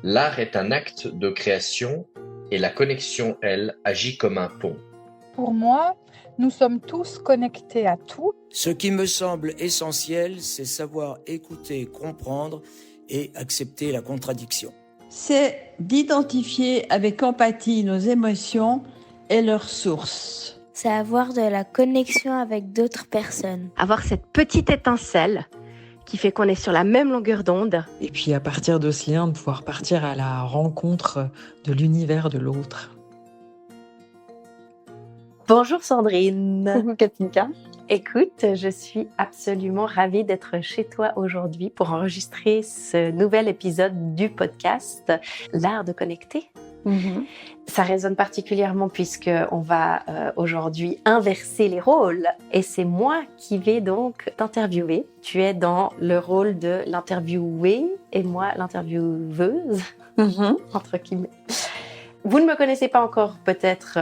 L'art est un acte de création et la connexion, elle, agit comme un pont. Pour moi, nous sommes tous connectés à tout. Ce qui me semble essentiel, c'est savoir écouter, comprendre et accepter la contradiction. C'est d'identifier avec empathie nos émotions et leurs sources. C'est avoir de la connexion avec d'autres personnes. Avoir cette petite étincelle qui fait qu'on est sur la même longueur d'onde. Et puis à partir de ce lien, de pouvoir partir à la rencontre de l'univers de l'autre. Bonjour Sandrine. Coucou Katinka. Écoute, je suis absolument ravie d'être chez toi aujourd'hui pour enregistrer ce nouvel épisode du podcast L'art de connecter. Ça résonne particulièrement puisque on va aujourd'hui inverser les rôles et c'est moi qui vais donc t'interviewer. Tu es dans le rôle de l'interviewée et moi l'intervieweuse, entre guillemets. Vous ne me connaissez pas encore peut-être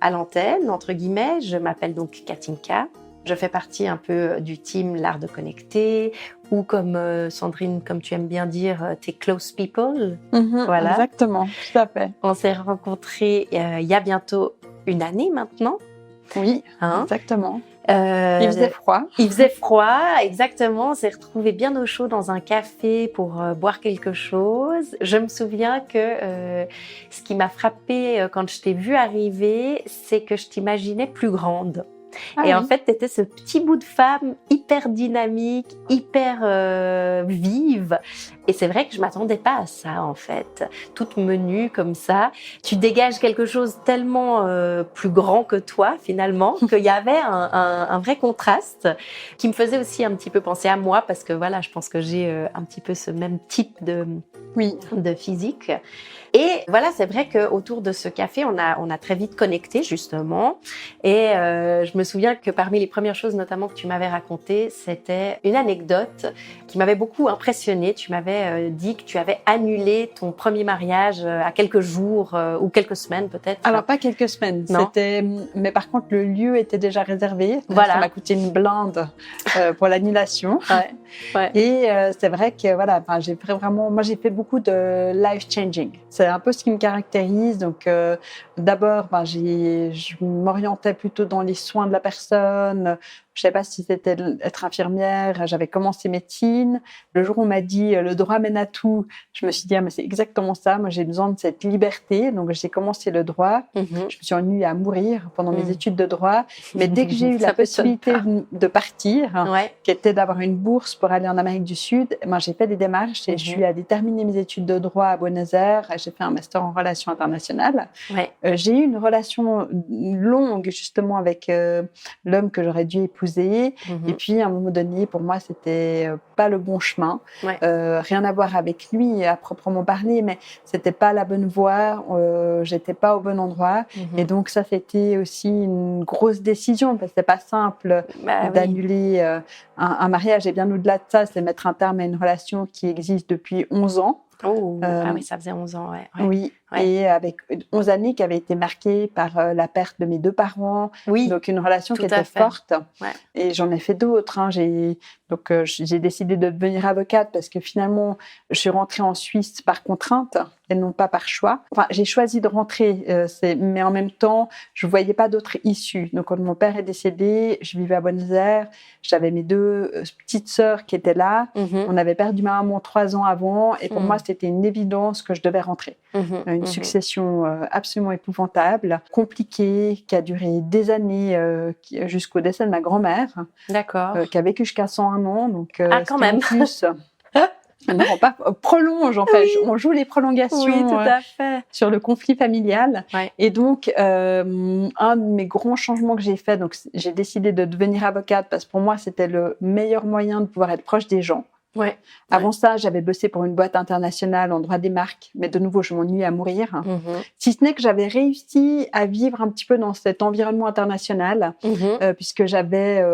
à l'antenne, entre guillemets. Je m'appelle donc Katinka. Je fais partie un peu du team L'Art de Connecter, ou comme Sandrine, comme tu aimes bien dire, tes close people. Voilà. Exactement, tout à fait. On s'est rencontrés il y a bientôt une année maintenant. Oui, exactement. Il faisait froid. Il faisait froid, exactement. On s'est retrouvés bien au chaud dans un café pour boire quelque chose. Je me souviens que ce qui m'a frappée quand je t'ai vue arriver, c'est que je t'imaginais plus grande. En fait, t'étais ce petit bout de femme hyper dynamique, hyper vive. Et c'est vrai que je m'attendais pas à ça, en fait. Toute menue comme ça. Tu dégages quelque chose tellement plus grand que toi, finalement, qu'il y avait un vrai contraste qui me faisait aussi un petit peu penser à moi, parce que voilà, je pense que j'ai un petit peu ce même type de physique. Et voilà, c'est vrai qu'autour de ce café, on a très vite connecté, justement. Et je me souviens que parmi les premières choses, notamment, que tu m'avais racontées, c'était une anecdote qui m'avait beaucoup impressionnée. Tu m'avais dit que tu avais annulé ton premier mariage à quelques jours ou quelques semaines, peut-être. Alors, pas quelques semaines. Non. Mais par contre, le lieu était déjà réservé. Voilà. Ça m'a coûté une blinde pour l'annulation. Ouais. Et c'est vrai que voilà, j'ai fait beaucoup de life changing. C'est un peu ce qui me caractérise. Donc, d'abord, je m'orientais plutôt dans les soins de la personne. Je savais pas si c'était être infirmière. J'avais commencé médecine. Le jour où on m'a dit le droit mène à tout, je me suis dit mais c'est exactement ça. Moi, j'ai besoin de cette liberté. Donc, j'ai commencé le droit. Je me suis ennuyée à mourir pendant mes études de droit. Mais dès que j'ai eu la possibilité de partir, qui était d'avoir une bourse pour aller en Amérique du Sud, j'ai fait des démarches et je suis allée terminer mes études de droit à Buenos Aires. J'ai fait un master en relations internationales. J'ai eu une relation longue justement avec l'homme que j'aurais dû épouser. Et puis, à un moment donné, pour moi, c'était pas le bon chemin. Rien à voir avec lui à proprement parler, mais c'était pas la bonne voie. J'étais pas au bon endroit. Et donc, ça, c'était aussi une grosse décision parce que c'est pas simple d'annuler un mariage. Et bien au-delà de ça, c'est mettre un terme à une relation qui existe depuis 11 ans. Oui, ça faisait 11 ans, Oui, et avec 11 années qui avaient été marquées par la perte de mes deux parents. Oui, donc une relation qui était forte. Et j'en ai fait d'autres. J'ai décidé de devenir avocate parce que finalement, je suis rentrée en Suisse par contrainte et non pas par choix. Enfin, j'ai choisi de rentrer, mais en même temps, je ne voyais pas d'autre issue. Donc, quand mon père est décédé, je vivais à Buenos Aires. J'avais mes deux petites sœurs qui étaient là. On avait perdu ma maman 3 ans avant. Et pour moi, c'était une évidence que je devais rentrer. Une succession absolument épouvantable, compliquée, qui a duré des années jusqu'au décès de ma grand-mère. D'accord. Qui a vécu jusqu'à 101 ans. Donc, quand même. En plus, non, pas prolonge en fait. On joue les prolongations tout à fait. Sur le conflit familial. Et donc, un de mes grands changements que j'ai fait, donc j'ai décidé de devenir avocate parce que pour moi, c'était le meilleur moyen de pouvoir être proche des gens. Avant ça, j'avais bossé pour une boîte internationale en droit des marques, mais de nouveau, je m'ennuyais à mourir. Si ce n'est que j'avais réussi à vivre un petit peu dans cet environnement international, puisque j'avais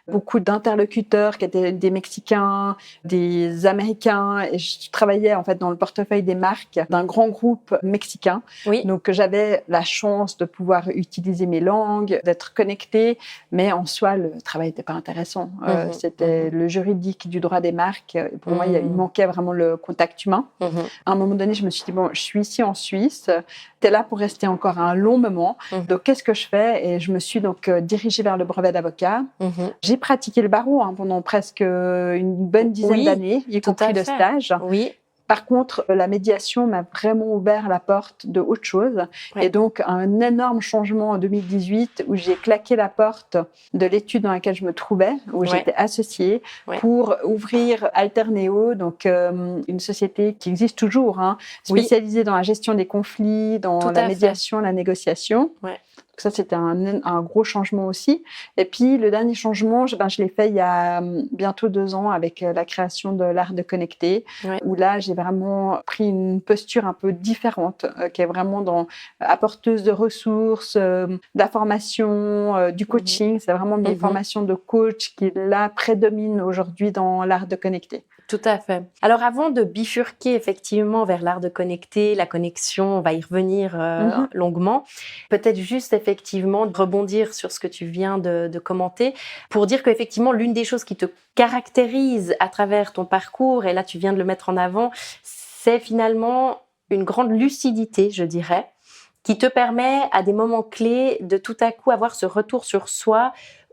beaucoup d'interlocuteurs qui étaient des Mexicains, des Américains, et je travaillais en fait dans le portefeuille des marques d'un grand groupe mexicain. Donc, j'avais la chance de pouvoir utiliser mes langues, d'être connectée, mais en soi, le travail n'était pas intéressant. C'était le juridique du droit des marques Danemark. Pour moi, il manquait vraiment le contact humain. À un moment donné, je me suis dit, bon, je suis ici en Suisse, tu es là pour rester encore un long moment. Donc, qu'est-ce que je fais? Et je me suis donc dirigée vers le brevet d'avocat. J'ai pratiqué le barreau pendant presque une bonne dizaine d'années, y compris le stage. Oui. Par contre, la médiation m'a vraiment ouvert la porte de autre chose. Et donc, un énorme changement en 2018 où j'ai claqué la porte de l'étude dans laquelle je me trouvais, où j'étais associée, pour ouvrir Alterneo, donc une société qui existe toujours, spécialisée dans la gestion des conflits, dans la médiation, la négociation. Donc ça, c'était un gros changement aussi. Et puis, le dernier changement, je l'ai fait il y a bientôt 2 ans avec la création de l'art de connecter, où là, j'ai vraiment pris une posture un peu différente, qui est vraiment apporteuse de ressources, de la formation, du coaching. C'est vraiment mes formations de coach qui, là, prédominent aujourd'hui dans l'art de connecter. Tout à fait. Alors, avant de bifurquer effectivement vers l'art de connecter, la connexion, on va y revenir longuement. Peut-être juste effectivement de rebondir sur ce que tu viens de commenter pour dire qu'effectivement, l'une des choses qui te caractérise à travers ton parcours, et là tu viens de le mettre en avant, c'est finalement une grande lucidité, je dirais, qui te permet à des moments clés de tout à coup avoir ce retour sur soi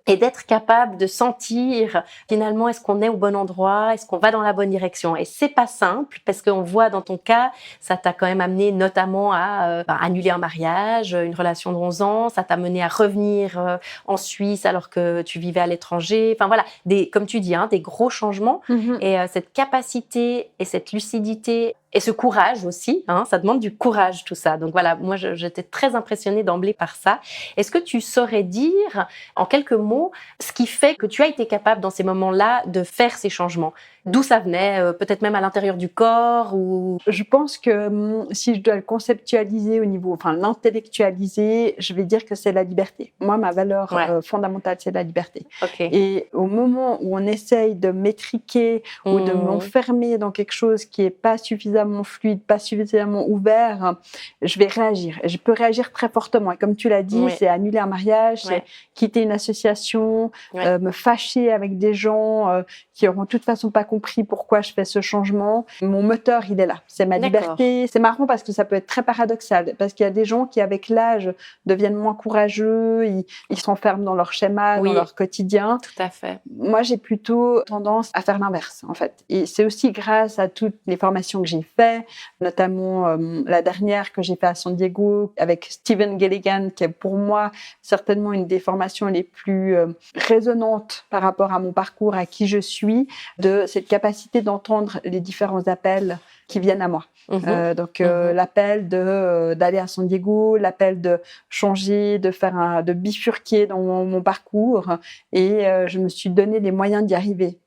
et d'être capable de sentir finalement est-ce qu'on est au bon endroit, est-ce qu'on va dans la bonne direction. Et c'est pas simple parce qu'on voit dans ton cas, ça t'a quand même amené notamment à annuler un mariage, une relation de 11 ans, ça t'a mené à revenir en Suisse alors que tu vivais à l'étranger. Enfin voilà, comme tu dis, des gros changements. Et cette capacité et cette lucidité et ce courage aussi, ça demande du courage tout ça. Donc voilà, moi j'étais très impressionnée d'emblée par ça. Est-ce que tu saurais dire en quelques mots ce qui fait que tu as été capable dans ces moments-là de faire ces changements? D'où ça venait? Peut-être même à l'intérieur du corps ou... Je pense que si je dois le conceptualiser l'intellectualiser, je vais dire que c'est la liberté. Moi, ma valeur fondamentale, c'est la liberté. Et au moment où on essaye de m'étriquer ou de m'enfermer dans quelque chose qui n'est pas suffisamment fluide, pas suffisamment ouvert, je vais réagir. Et je peux réagir très fortement. Et comme tu l'as dit, c'est annuler un mariage, c'est quitter une association, me fâcher avec des gens qui n'auront de toute façon pas compris pourquoi je fais ce changement. Mon moteur, il est là. C'est ma liberté. C'est marrant parce que ça peut être très paradoxal. Parce qu'il y a des gens qui, avec l'âge, deviennent moins courageux, ils s'enferment dans leur schéma, dans leur quotidien. Tout à fait. Moi, j'ai plutôt tendance à faire l'inverse, en fait. Et c'est aussi grâce à toutes les formations que j'ai faites, notamment la dernière que j'ai faite à San Diego avec Stephen Gilligan, qui est pour moi certainement une des formations les plus résonantes par rapport à mon parcours, à qui je suis, de cette capacité d'entendre les différents appels qui viennent à moi. L'appel d'aller à San Diego, l'appel de changer, de bifurquer dans mon parcours, et je me suis donné les moyens d'y arriver.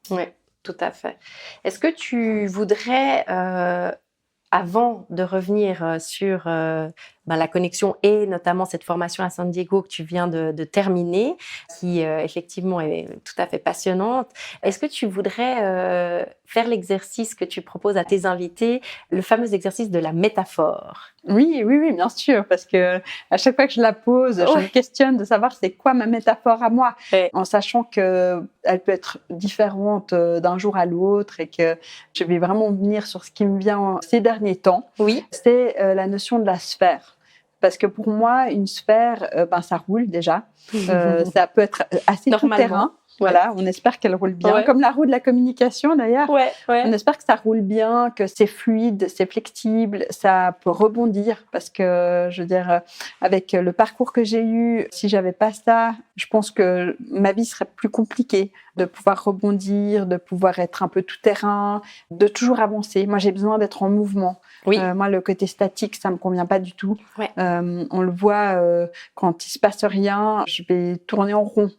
Oui, tout à fait. Est-ce que tu voudrais, avant de revenir sur la connexion et notamment cette formation à San Diego que tu viens de terminer, qui effectivement est tout à fait passionnante. Est-ce que tu voudrais faire l'exercice que tu proposes à tes invités, le fameux exercice de la métaphore? Oui, bien sûr, parce que à chaque fois que je la pose, je me questionne de savoir c'est quoi ma métaphore à moi, en sachant que elle peut être différente d'un jour à l'autre et que je vais vraiment venir sur ce qui me vient ces derniers temps. Oui. C'est la notion de la sphère. Parce que pour moi, une sphère, ça roule déjà. Ça peut être assez tout-terrain. Voilà, on espère qu'elle roule bien. Comme la roue de la communication, d'ailleurs. On espère que ça roule bien, que c'est fluide, c'est flexible, ça peut rebondir. Parce que, je veux dire, avec le parcours que j'ai eu, si j'avais pas ça, je pense que ma vie serait plus compliquée de pouvoir rebondir, de pouvoir être un peu tout-terrain, de toujours avancer. Moi, j'ai besoin d'être en mouvement. Moi, le côté statique, ça me convient pas du tout. On le voit quand il se passe rien, je vais tourner en rond.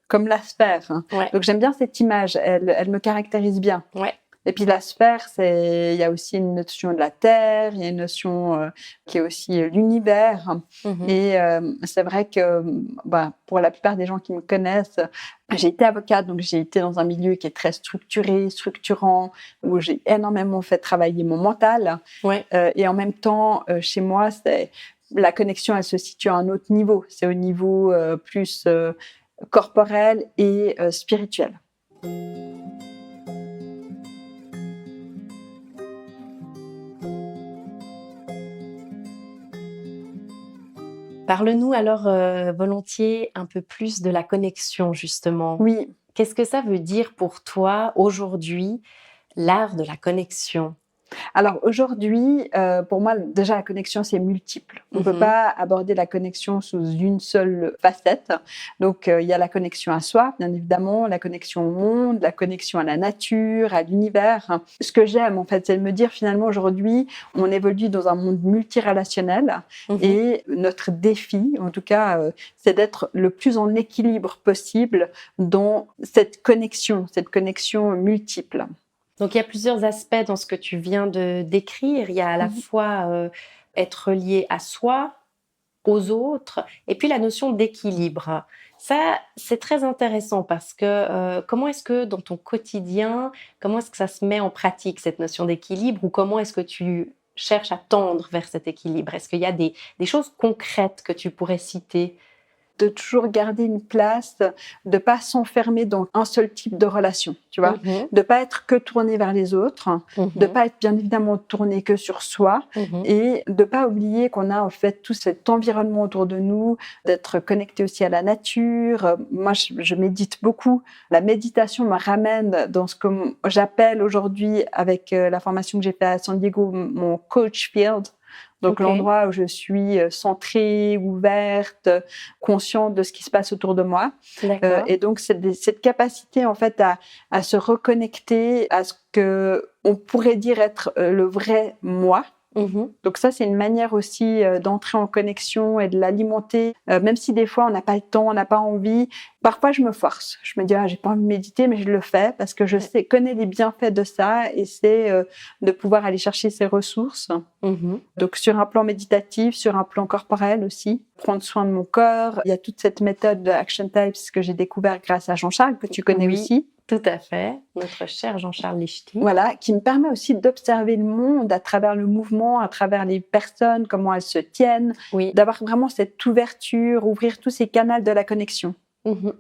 Comme la sphère. Donc j'aime bien cette image, elle me caractérise bien. Et puis la sphère, il y a aussi une notion de la Terre, il y a une notion qui est aussi l'univers. Et c'est vrai que pour la plupart des gens qui me connaissent, j'ai été avocate, donc j'ai été dans un milieu qui est très structuré, structurant, où j'ai énormément fait travailler mon mental. Et en même temps, chez moi, la connexion, elle se situe à un autre niveau. C'est au niveau plus corporel et spirituel. Parle-nous alors volontiers un peu plus de la connexion, justement. Oui. Qu'est-ce que ça veut dire pour toi aujourd'hui, l'art de la connexion? Alors aujourd'hui, pour moi, déjà la connexion c'est multiple. On ne peut pas aborder la connexion sous une seule facette. Donc il y a la connexion à soi, bien évidemment, la connexion au monde, la connexion à la nature, à l'univers. Ce que j'aime en fait, c'est de me dire finalement aujourd'hui, on évolue dans un monde multirelationnel et notre défi, en tout cas, c'est d'être le plus en équilibre possible dans cette connexion multiple. Donc, il y a plusieurs aspects dans ce que tu viens de décrire. Il y a à la fois être lié à soi, aux autres, et puis la notion d'équilibre. Ça, c'est très intéressant parce que comment est-ce que dans ton quotidien, comment est-ce que ça se met en pratique, cette notion d'équilibre, ou comment est-ce que tu cherches à tendre vers cet équilibre? Est-ce qu'il y a des choses concrètes que tu pourrais citer? De toujours garder une place, de pas s'enfermer dans un seul type de relation, tu vois, de pas être que tourné vers les autres, de pas être bien évidemment tourné que sur soi et de pas oublier qu'on a en fait tout cet environnement autour de nous, d'être connecté aussi à la nature. Moi, je médite beaucoup. La méditation me ramène dans ce que j'appelle aujourd'hui avec la formation que j'ai faite à San Diego, mon coach field. Donc l'endroit où je suis centrée, ouverte, consciente de ce qui se passe autour de moi. Et donc cette capacité en fait à se reconnecter à ce que on pourrait dire être le vrai moi. Donc ça, c'est une manière aussi d'entrer en connexion et de l'alimenter, même si des fois on n'a pas le temps, on n'a pas envie. Parfois, je me force. Je me dis, j'ai pas envie de méditer, mais je le fais parce que je connais les bienfaits de ça et c'est de pouvoir aller chercher ces ressources. Donc sur un plan méditatif, sur un plan corporel aussi, prendre soin de mon corps. Il y a toute cette méthode de Action Types que j'ai découvert grâce à Jean-Charles, que tu connais aussi. Tout à fait, notre cher Jean-Charles Lichty. Voilà, qui me permet aussi d'observer le monde à travers le mouvement, à travers les personnes, comment elles se tiennent, d'avoir vraiment cette ouverture, ouvrir tous ces canaux de la connexion.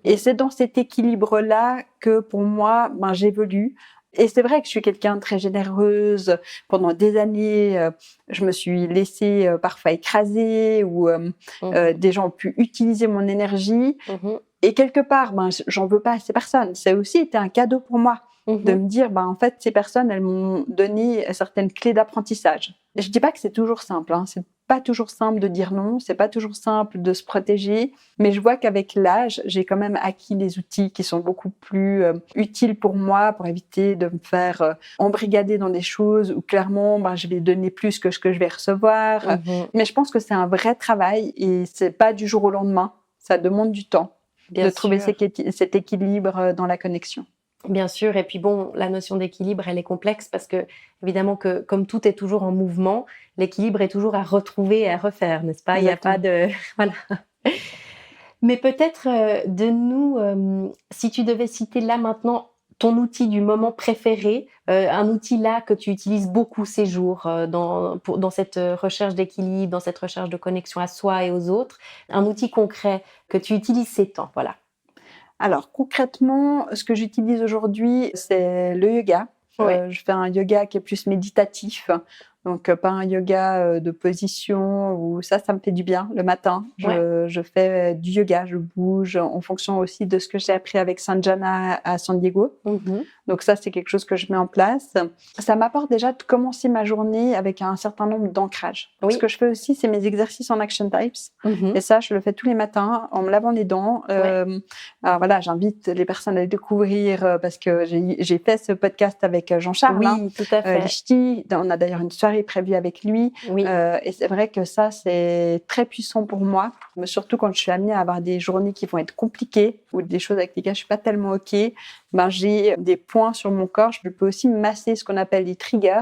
Et c'est dans cet équilibre-là que pour moi, j'évolue. Et c'est vrai que je suis quelqu'un de très généreuse. Pendant des années, je me suis laissée parfois écraser ou des gens ont pu utiliser mon énergie. Et quelque part, j'en veux pas à ces personnes. Ça a aussi été un cadeau pour moi de me dire, en fait, ces personnes, elles m'ont donné certaines clés d'apprentissage. Et je dis pas que c'est toujours simple. C'est pas toujours simple de dire non. C'est pas toujours simple de se protéger. Mais je vois qu'avec l'âge, j'ai quand même acquis des outils qui sont beaucoup plus utiles pour moi, pour éviter de me faire embrigader dans des choses où clairement, je vais donner plus que ce que je vais recevoir. Mais je pense que c'est un vrai travail et c'est pas du jour au lendemain. Ça demande du temps. De trouver cet équilibre dans la connexion. Bien sûr, et puis la notion d'équilibre, elle est complexe parce que, évidemment, que comme tout est toujours en mouvement, l'équilibre est toujours à retrouver et à refaire, n'est-ce pas? Exactement. Il n'y a pas de... Voilà. Mais peut-être si tu devais citer là maintenant ton outil du moment préféré, un outil là que tu utilises beaucoup ces jours dans cette recherche d'équilibre, dans cette recherche de connexion à soi et aux autres, un outil concret que tu utilises ces temps, voilà. Alors concrètement, ce que j'utilise aujourd'hui, c'est le yoga. Je fais un yoga qui est plus méditatif. Donc, pas un yoga de position où ça me fait du bien le matin. Je fais du yoga, je bouge en fonction aussi de ce que j'ai appris avec Sanjana à San Diego. Donc ça, c'est quelque chose que je mets en place. Ça m'apporte déjà de commencer ma journée avec un certain nombre d'ancrages. Ce que je fais aussi, c'est mes exercices en Action Types. Et ça, je le fais tous les matins en me lavant les dents. Alors voilà, j'invite les personnes à le découvrir parce que j'ai fait ce podcast avec Jean-Charles. Oui, tout à fait. Lichty. On a d'ailleurs une soirée prévue avec lui. Et c'est vrai que ça, c'est très puissant pour moi. Mais surtout quand je suis amenée à avoir des journées qui vont être compliquées ou des choses avec lesquelles je suis pas tellement OK. J'ai des points sur mon corps. Je peux aussi masser ce qu'on appelle les triggers.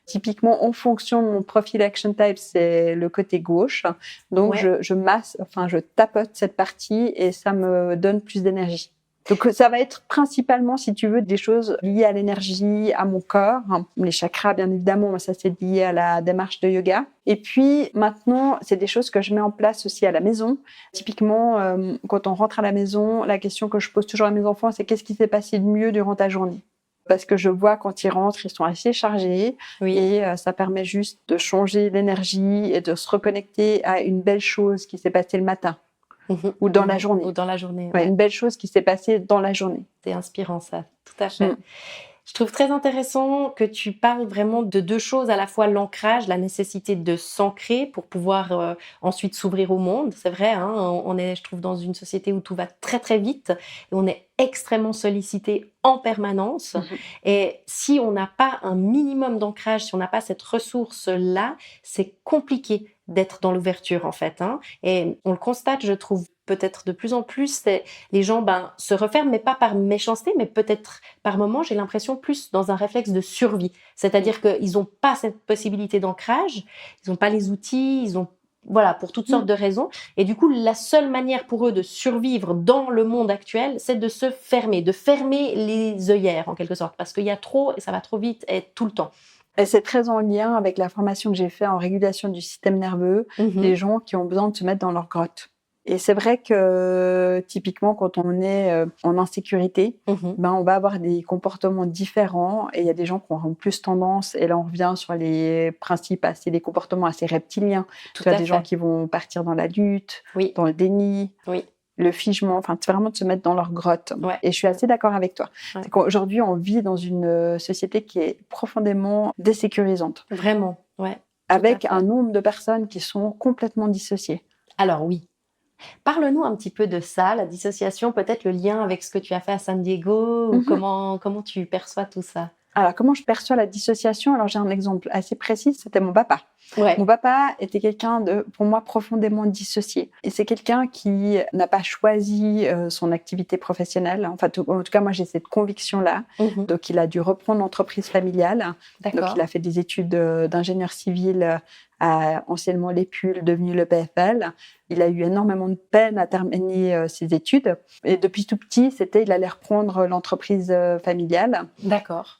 Typiquement, en fonction de mon profil Action Type, c'est le côté gauche. Donc, je masse, je tapote cette partie et ça me donne plus d'énergie. Donc, ça va être principalement, si tu veux, des choses liées à l'énergie, à mon corps. Les chakras, bien évidemment, ça, c'est lié à la démarche de yoga. Et puis, maintenant, c'est des choses que je mets en place aussi à la maison. Typiquement, quand on rentre à la maison, la question que je pose toujours à mes enfants, c'est qu'est-ce qui s'est passé de mieux durant ta journée ? parce que je vois quand ils rentrent, ils sont assez chargés Oui. et ça permet juste de changer l'énergie et de se reconnecter à une belle chose qui s'est passée le matin ou dans la journée. Ou dans la journée. Ouais, Ouais. une belle chose qui s'est passée dans la journée. C'est inspirant ça, tout à fait. Mm. Je trouve très intéressant que tu parles vraiment de deux choses, à la fois l'ancrage, la nécessité de s'ancrer pour pouvoir ensuite s'ouvrir au monde. C'est vrai, hein, on est, je trouve, dans une société où tout va très très vite et on est extrêmement sollicité en permanence. Et si on n'a pas un minimum d'ancrage, si on n'a pas cette ressource-là, c'est compliqué d'être dans l'ouverture en fait. Hein. Et on le constate, je trouve, peut-être de plus en plus, les gens se referment, mais pas par méchanceté, mais peut-être par moment, j'ai l'impression plus dans un réflexe de survie. C'est-à-dire qu'ils n'ont pas cette possibilité d'ancrage, ils n'ont pas les outils, ils ont voilà, pour toutes sortes de raisons. Et du coup, la seule manière pour eux de survivre dans le monde actuel, c'est de se fermer, de fermer les œillères en quelque sorte, parce qu'il y a trop et ça va trop vite et tout le temps. Et c'est très en lien avec la formation que j'ai faite en régulation du système nerveux, des gens qui ont besoin de se mettre dans leur grotte. Et c'est vrai que typiquement quand on est en insécurité, on va avoir des comportements différents et il y a des gens qui auront plus tendance, et là on revient sur les principes, des comportements assez reptiliens. Tout Tu as à des fait. gens qui vont partir dans la lutte, Oui. dans le déni, Oui. le figement, enfin c'est vraiment de se mettre dans leur grotte. Ouais. Et je suis assez d'accord avec toi. Ouais. C'est qu'aujourd'hui on vit dans une société qui est profondément désécurisante, Vraiment, ouais. avec à fait. un nombre de personnes qui sont complètement dissociées. Alors oui. Parle-nous un petit peu de ça, la dissociation, peut-être le lien avec ce que tu as fait à San Diego, ou comment tu perçois tout ça? Alors, comment je perçois la dissociation? Alors, j'ai un exemple assez précis, c'était mon papa. Ouais. Mon papa était quelqu'un de, pour moi, profondément dissocié. Et c'est quelqu'un qui n'a pas choisi son activité professionnelle. Enfin, en tout cas, moi, j'ai cette conviction-là. Donc, il a dû reprendre l'entreprise familiale. D'accord. Donc, il a fait des études d'ingénieur civil à anciennement l'EPUL, devenu le PFL. Il a eu énormément de peine à terminer ses études. Et depuis tout petit, il allait reprendre l'entreprise familiale. D'accord.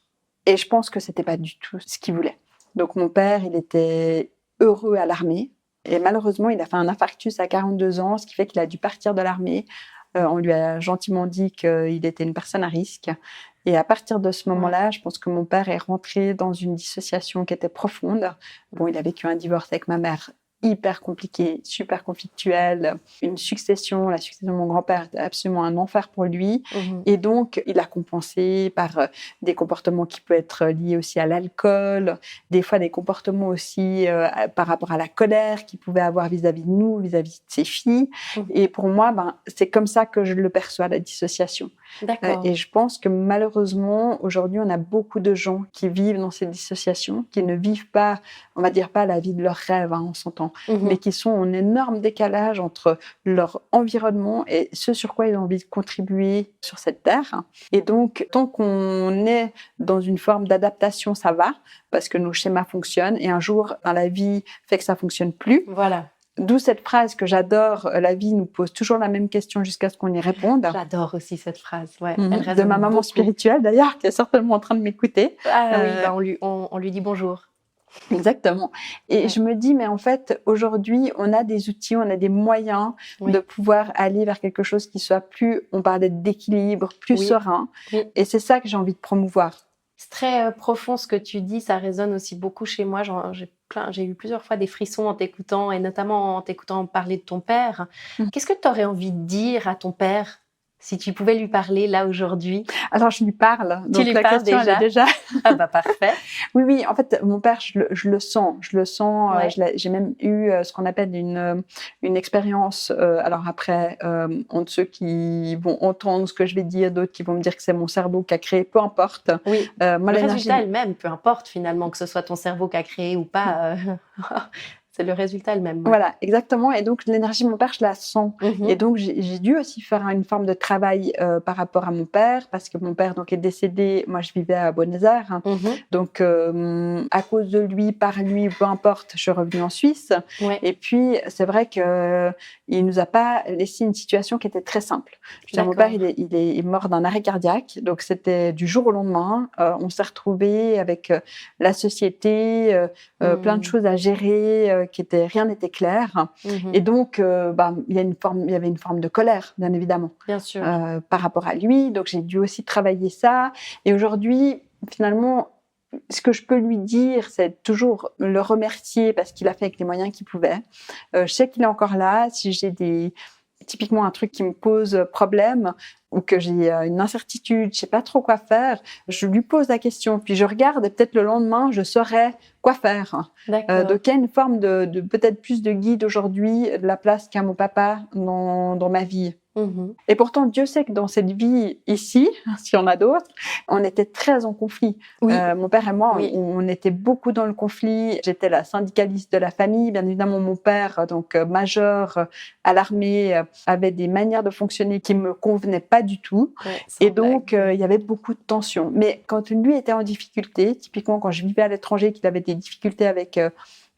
Et je pense que c'était pas du tout ce qu'il voulait. Donc mon père, il était heureux à l'armée. Et malheureusement, il a fait un infarctus à 42 ans, ce qui fait qu'il a dû partir de l'armée. On lui a gentiment dit qu'il était une personne à risque. Et à partir de ce moment-là, je pense que mon père est rentré dans une dissociation qui était profonde. Bon, il a vécu un divorce avec ma mère hyper compliqué, super conflictuel, la succession de mon grand-père était absolument un enfer pour lui. Et donc, il a compensé par des comportements qui peuvent être liés aussi à l'alcool, des fois des comportements aussi par rapport à la colère qu'il pouvait avoir vis-à-vis de nous, vis-à-vis de ses filles. Et pour moi, c'est comme ça que je le perçois, la dissociation. D'accord. Et je pense que malheureusement, aujourd'hui, on a beaucoup de gens qui vivent dans ces dissociations, qui ne vivent pas, on va dire pas la vie de leurs rêves, on s'entend, mais qui sont en énorme décalage entre leur environnement et ce sur quoi ils ont envie de contribuer sur cette terre. Et donc, tant qu'on est dans une forme d'adaptation, ça va, parce que nos schémas fonctionnent, et un jour, la vie fait que ça fonctionne plus. Voilà. D'où cette phrase que j'adore, la vie nous pose toujours la même question jusqu'à ce qu'on y réponde. J'adore aussi cette phrase. Ouais. De ma maman spirituelle d'ailleurs, qui est certainement en train de m'écouter. Ah oui, on lui dit bonjour. Exactement. Et je me dis, mais en fait, aujourd'hui, on a des outils, on a des moyens de pouvoir aller vers quelque chose qui soit plus, on parlait d'équilibre, plus serein. Et c'est ça que j'ai envie de promouvoir. C'est très profond ce que tu dis, ça résonne aussi beaucoup chez moi. J'ai eu plusieurs fois des frissons en t'écoutant, et notamment en t'écoutant parler de ton père. Qu'est-ce que tu aurais envie de dire à ton père si tu pouvais lui parler là aujourd'hui? Alors je lui parle. Tu lui parles déjà? Ah bah parfait. Oui, en fait, mon père, je le sens. Ouais. J'ai même eu ce qu'on appelle une expérience. Alors après, entre ceux qui vont entendre ce que je vais dire, d'autres qui vont me dire que c'est mon cerveau qui a créé, peu importe. Oui, moi, le résultat est le même, peu importe finalement que ce soit ton cerveau qui a créé ou pas. C'est le résultat le même. Voilà, exactement. Et donc, l'énergie de mon père, je la sens. Et donc, j'ai dû aussi faire une forme de travail par rapport à mon père, parce que mon père donc, est décédé. Moi, je vivais à Buenos Aires. Donc, à cause de lui, par lui, peu importe, je suis revenue en Suisse. Et puis, c'est vrai qu'il ne nous a pas laissé une situation qui était très simple. Mon père, il est mort d'un arrêt cardiaque. Donc, c'était du jour au lendemain. On s'est retrouvés avec la société, plein de choses à gérer, rien n'était clair. Et donc, il y avait une forme de colère, bien évidemment, bien sûr. par rapport à lui. Donc, j'ai dû aussi travailler ça. Et aujourd'hui, finalement, ce que je peux lui dire, c'est toujours le remercier parce qu'il a fait avec les moyens qu'il pouvait. Je sais qu'il est encore là. Si j'ai typiquement un truc qui me pose problème ou que j'ai une incertitude, je sais pas trop quoi faire, je lui pose la question. Puis je regarde et peut-être le lendemain, je saurai quoi faire. D'accord. Donc, il y a une forme de peut-être plus de guide aujourd'hui, de la place qu'a mon papa dans ma vie. Mhm. Et pourtant, Dieu sait que dans cette vie ici, s'il y en a d'autres, on était très en conflit. Oui. Mon père et moi, Oui. on était beaucoup dans le conflit. J'étais la syndicaliste de la famille. Bien évidemment, mon père, donc major à l'armée, avait des manières de fonctionner qui me convenaient pas du tout. Ouais, Et sans donc, blague. il y avait beaucoup de tensions. Mais quand lui était en difficulté, typiquement quand je vivais à l'étranger, qu'il avait des difficultés avec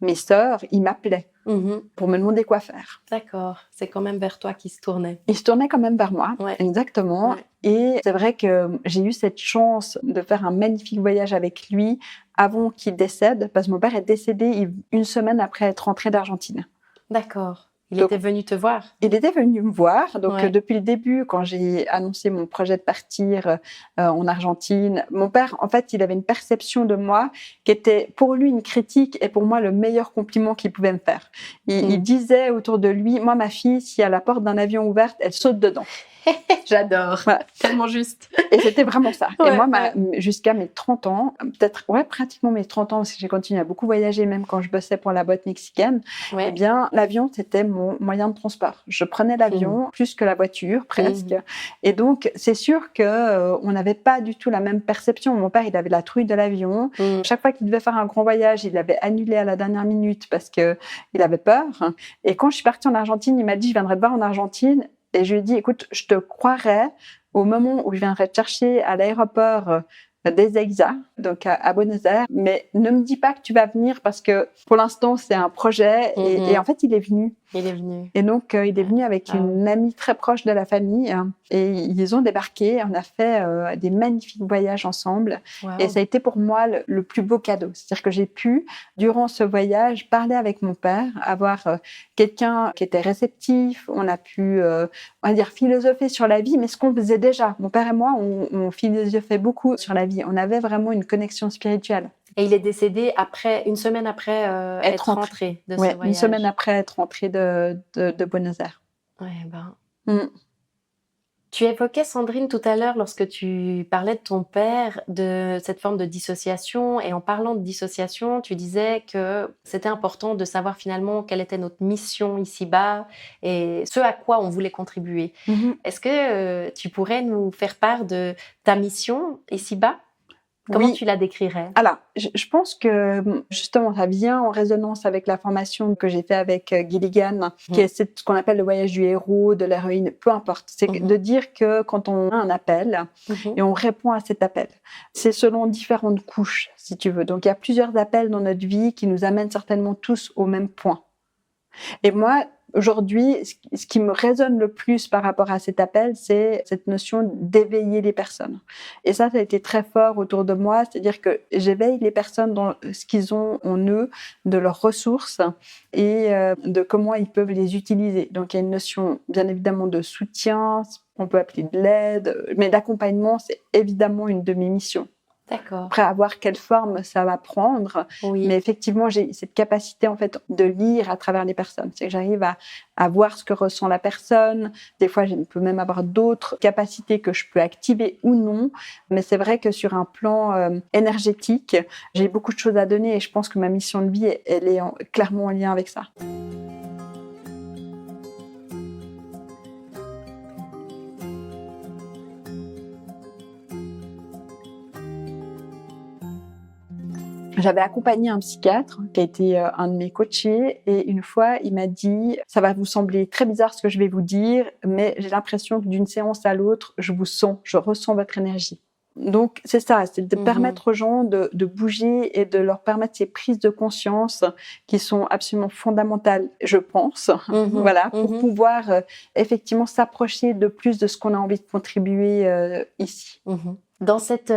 mes sœurs, il m'appelait Mhm. pour me demander quoi faire. D'accord. C'est quand même vers toi qu'il se tournait. Il se tournait quand même vers moi, Ouais. exactement. Ouais. Et c'est vrai que j'ai eu cette chance de faire un magnifique voyage avec lui avant qu'il décède, parce que mon père est décédé une semaine après être rentré d'Argentine. D'accord. Il Donc- était venu te voir. Il était venu me voir, donc Ouais. depuis le début, quand j'ai annoncé mon projet de partir en Argentine, mon père, en fait, il avait une perception de moi qui était pour lui une critique et pour moi le meilleur compliment qu'il pouvait me faire. Il disait autour de lui, moi, ma fille, si à la porte d'un avion ouverte, elle saute dedans. J'adore. Voilà. Tellement juste. Et c'était vraiment ça. Ouais, et moi, ouais. jusqu'à mes 30 ans, peut-être, pratiquement mes 30 ans, parce que j'ai continué à beaucoup voyager, même quand je bossais pour la boîte mexicaine, Ouais. eh bien, l'avion, c'était mon moyen de transport. Je prenais l'avion plus que la voiture, presque. Et donc, c'est sûr que on n'avait pas du tout la même perception. Mon père, il avait la trouille de l'avion. Chaque fois qu'il devait faire un grand voyage, il l'avait annulé à la dernière minute parce que il avait peur. Et quand je suis partie en Argentine, il m'a dit, je viendrai te voir en Argentine. Et je lui ai dit, écoute, je te croirai au moment où je viendrai te chercher à l'aéroport d'Ezeiza, donc à Buenos Aires, mais ne me dis pas que tu vas venir parce que pour l'instant, c'est un projet. Et en fait, il est venu. Il est venu. Et donc, il est venu avec une amie très proche de la famille et ils ont débarqué. On a fait des magnifiques voyages ensemble. Wow. Et ça a été pour moi le plus beau cadeau. C'est-à-dire que j'ai pu, durant ce voyage, parler avec mon père, avoir quelqu'un qui était réceptif. On a pu, on va dire, philosopher sur la vie, mais ce qu'on faisait déjà. Mon père et moi, on philosophait beaucoup sur la vie. On avait vraiment une connexion spirituelle. Et il est décédé une semaine après être rentré de ce voyage. Une semaine après être rentré de Buenos Aires. Ouais, ben. Tu évoquais, Sandrine, tout à l'heure, lorsque tu parlais de ton père, de cette forme de dissociation. Et en parlant de dissociation, tu disais que c'était important de savoir finalement quelle était notre mission ici-bas et ce à quoi on voulait contribuer. Est-ce que tu pourrais nous faire part de ta mission ici-bas ? Comment tu la décrirais ? Alors, je pense que justement, ça vient en résonance avec la formation que j'ai fait avec Gilligan, qui est ce qu'on appelle le voyage du héros, de l'héroïne, peu importe. C'est de dire que quand on a un appel et on répond à cet appel, c'est selon différentes couches, si tu veux. Donc, il y a plusieurs appels dans notre vie qui nous amènent certainement tous au même point. Et moi, aujourd'hui, ce qui me résonne le plus par rapport à cet appel, c'est cette notion d'éveiller les personnes. Et ça a été très fort autour de moi, c'est-à-dire que j'éveille les personnes dans ce qu'ils ont en eux, de leurs ressources et de comment ils peuvent les utiliser. Donc, il y a une notion, bien évidemment, de soutien, on peut appeler de l'aide, mais d'accompagnement, c'est évidemment une de mes missions. D'accord. Après, à voir quelle forme ça va prendre. Oui. Mais effectivement, j'ai cette capacité, en fait, de lire à travers les personnes. C'est que j'arrive à voir ce que ressent la personne. Des fois, je peux même avoir d'autres capacités que je peux activer ou non. Mais c'est vrai que sur un plan énergétique, j'ai beaucoup de choses à donner et je pense que ma mission de vie, elle est clairement en lien avec ça. J'avais accompagné un psychiatre qui a été un de mes coachés et une fois, il m'a dit « Ça va vous sembler très bizarre ce que je vais vous dire, mais j'ai l'impression que d'une séance à l'autre, je ressens votre énergie. » Donc, c'est ça, c'est de permettre aux gens de bouger et de leur permettre ces prises de conscience qui sont absolument fondamentales, je pense, voilà, pour pouvoir effectivement s'approcher de plus de ce qu'on a envie de contribuer ici. Dans cette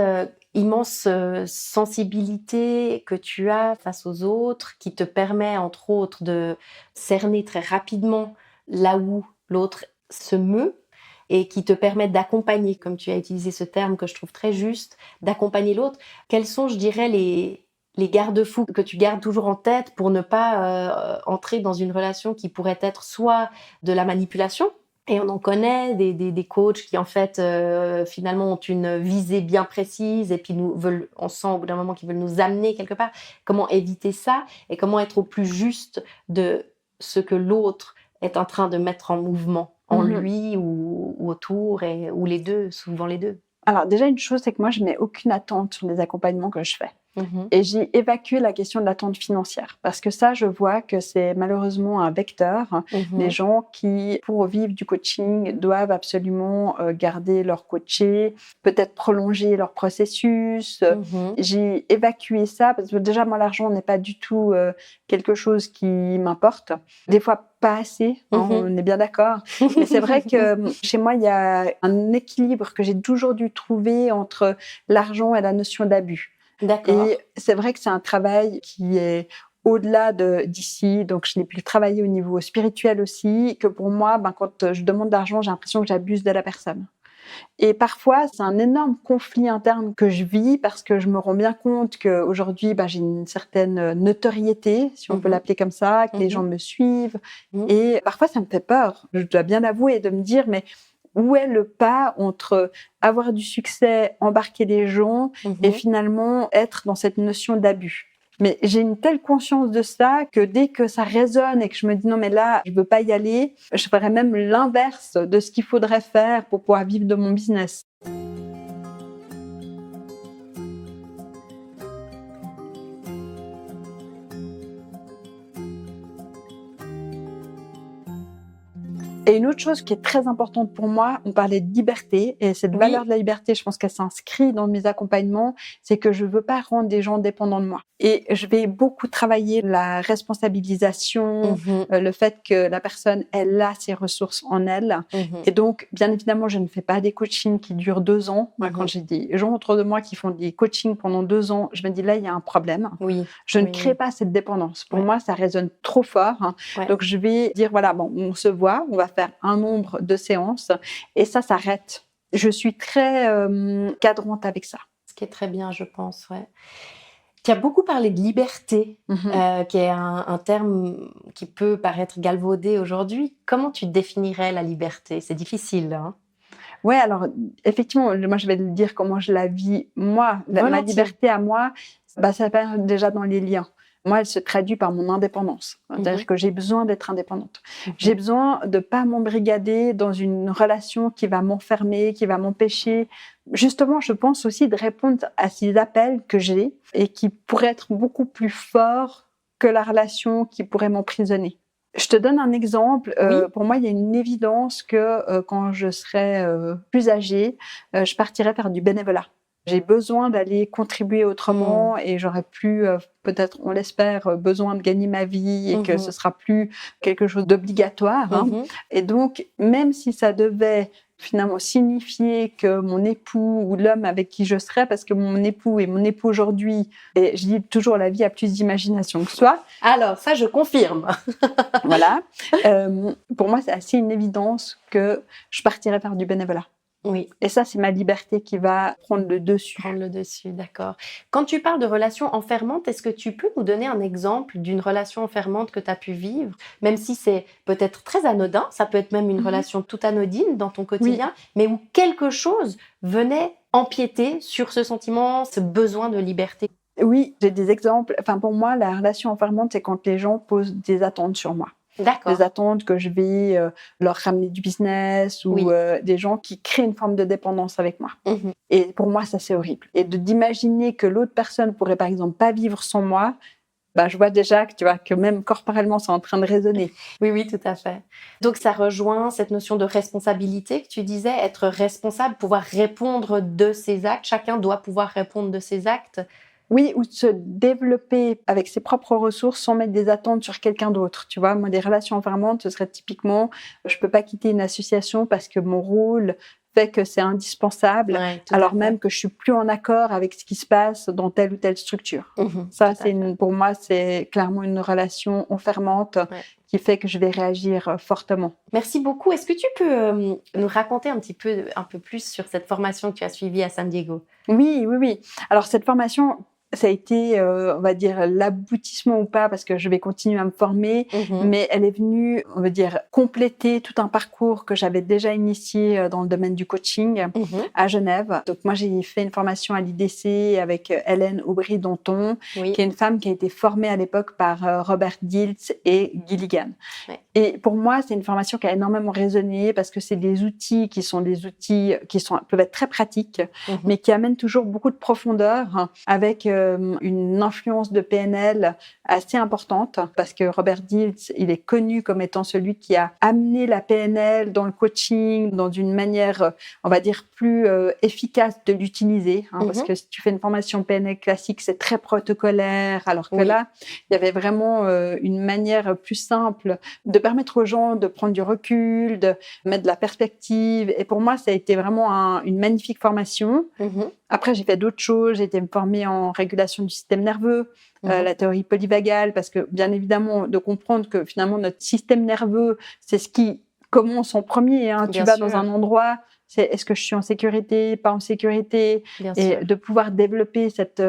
immense sensibilité que tu as face aux autres, qui te permet, entre autres, de cerner très rapidement là où l'autre se meut, et qui te permettent d'accompagner, comme tu as utilisé ce terme que je trouve très juste, d'accompagner l'autre. Quels sont, je dirais, les garde-fous que tu gardes toujours en tête pour ne pas entrer dans une relation qui pourrait être soit de la manipulation, et on en connaît des coachs qui en fait finalement ont une visée bien précise et puis on sent au bout d'un moment qu'ils veulent nous amener quelque part. Comment éviter ça et comment être au plus juste de ce que l'autre est en train de mettre en mouvement en lui ou autour ou les deux, souvent les deux. Alors déjà une chose, c'est que moi je mets aucune attente sur les accompagnements que je fais. Et j'ai évacué la question de l'attente financière parce que ça, je vois que c'est malheureusement un vecteur. Les gens qui, pour vivre du coaching, doivent absolument garder leur coaché, peut-être prolonger leur processus. J'ai évacué ça parce que déjà, moi, l'argent n'est pas du tout quelque chose qui m'importe. Des fois, pas assez, on est bien d'accord. Mais c'est vrai que chez moi, il y a un équilibre que j'ai toujours dû trouver entre l'argent et la notion d'abus. D'accord. Et c'est vrai que c'est un travail qui est au-delà d'ici, donc je n'ai plus travaillé au niveau spirituel aussi, que pour moi, quand je demande de l'argent, j'ai l'impression que j'abuse de la personne. Et parfois, c'est un énorme conflit interne que je vis parce que je me rends bien compte qu'aujourd'hui, j'ai une certaine notoriété, si on peut l'appeler comme ça, que les gens me suivent. Et parfois, ça me fait peur, je dois bien avouer, de me dire, mais où est le pas entre avoir du succès, embarquer les gens et finalement être dans cette notion d'abus? Mais j'ai une telle conscience de ça que dès que ça résonne et que je me dis non mais là, je veux pas y aller, je ferais même l'inverse de ce qu'il faudrait faire pour pouvoir vivre de mon business. Et une autre chose qui est très importante pour moi, on parlait de liberté, et cette valeur de la liberté, je pense qu'elle s'inscrit dans mes accompagnements, c'est que je veux pas rendre des gens dépendants de moi. Et je vais beaucoup travailler la responsabilisation, le fait que la personne, elle a ses ressources en elle. Et donc, bien évidemment, je ne fais pas des coachings qui durent 2 ans. Moi, quand j'ai des gens autour de moi qui font des coachings pendant 2 ans, je me dis là, il y a un problème. Je ne crée pas cette dépendance. Pour moi, ça résonne trop fort. Donc, je vais dire, voilà, on se voit, on va faire un nombre de séances et ça s'arrête. Je suis très cadrante avec ça. Ce qui est très bien, je pense, ouais. Tu as beaucoup parlé de liberté, qui est un terme qui peut paraître galvaudé aujourd'hui. Comment tu définirais la liberté? C'est difficile, hein? Ouais, alors effectivement, moi je vais te dire comment je la vis. Moi, ma liberté à moi, ça part déjà dans les liens. Moi, elle se traduit par mon indépendance. C'est-à-dire que j'ai besoin d'être indépendante. J'ai besoin de ne pas m'embrigader dans une relation qui va m'enfermer, qui va m'empêcher. Justement, je pense aussi de répondre à ces appels que j'ai et qui pourraient être beaucoup plus forts que la relation qui pourrait m'emprisonner. Je te donne un exemple. Pour moi, il y a une évidence que quand je serai plus âgée, je partirai faire du bénévolat. J'ai besoin d'aller contribuer autrement et j'aurai plus, peut-être, on l'espère, besoin de gagner ma vie et que ce sera plus quelque chose d'obligatoire. Et donc, même si ça devait finalement signifier que mon époux ou l'homme avec qui je serais, parce que mon époux est mon époux aujourd'hui, et je dis toujours la vie a plus d'imagination que soi. Alors, ça, je confirme. Voilà. Pour moi, c'est assez une évidence que je partirai faire du bénévolat. Oui. Et ça, c'est ma liberté qui va prendre le dessus. Prendre le dessus, d'accord. Quand tu parles de relations enfermantes, est-ce que tu peux nous donner un exemple d'une relation enfermante que tu as pu vivre, même si c'est peut-être très anodin, ça peut être même une relation toute anodine dans ton quotidien, mais où quelque chose venait empiéter sur ce sentiment, ce besoin de liberté? Oui, j'ai des exemples. Enfin, pour moi, la relation enfermante, c'est quand les gens posent des attentes sur moi. D'accord. Des attentes que je vais leur ramener du business ou des gens qui créent une forme de dépendance avec moi. Et pour moi, ça, c'est horrible. Et d'imaginer que l'autre personne pourrait, par exemple, pas vivre sans moi, je vois déjà que même corporellement, c'est en train de résonner. Oui, tout à fait. Donc, ça rejoint cette notion de responsabilité que tu disais, être responsable, pouvoir répondre de ses actes. Chacun doit pouvoir répondre de ses actes. Oui, ou de se développer avec ses propres ressources sans mettre des attentes sur quelqu'un d'autre. Tu vois, moi, des relations enfermantes, ce serait typiquement, je peux pas quitter une association parce que mon rôle fait que c'est indispensable, Ouais, tout à alors fait. même que je suis plus en accord avec ce qui se passe dans telle ou telle structure. Ça, pour moi, c'est clairement une relation enfermante qui fait que je vais réagir fortement. Merci beaucoup. Est-ce que tu peux nous raconter un peu plus sur cette formation que tu as suivie à San Diego? Oui. Alors, cette formation, ça a été, on va dire, l'aboutissement ou pas, parce que je vais continuer à me former, mais elle est venue, on va dire, compléter tout un parcours que j'avais déjà initié dans le domaine du coaching à Genève. Donc, moi, j'ai fait une formation à l'IDC avec Hélène Aubry-Donton, qui est une femme qui a été formée à l'époque par Robert Dilts et Gilligan. Ouais. Et pour moi, c'est une formation qui a énormément résonné parce que c'est des outils qui peuvent être très pratiques, mais qui amènent toujours beaucoup de profondeur avec une influence de PNL assez importante, parce que Robert Dilts, il est connu comme étant celui qui a amené la PNL dans le coaching, dans une manière, on va dire, plus efficace de l'utiliser, parce que si tu fais une formation PNL classique, c'est très protocolaire, alors que là, il y avait vraiment une manière plus simple de permettre aux gens de prendre du recul, de mettre de la perspective. Et pour moi, ça a été vraiment une magnifique formation. Après, j'ai fait d'autres choses. J'ai été formée en régulation du système nerveux, la théorie polyvagale, parce que, bien évidemment, de comprendre que finalement, notre système nerveux, c'est ce qui commence en premier. Tu vas dans un endroit, c'est est-ce que je suis en sécurité, pas en sécurité, et de pouvoir développer cette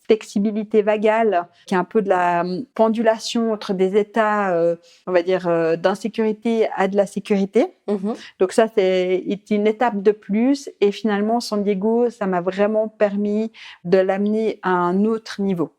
flexibilité vagale, qui est un peu de la pendulation entre des états, on va dire, d'insécurité à de la sécurité. Donc ça, c'est une étape de plus. Et finalement, San Diego, ça m'a vraiment permis de l'amener à un autre niveau.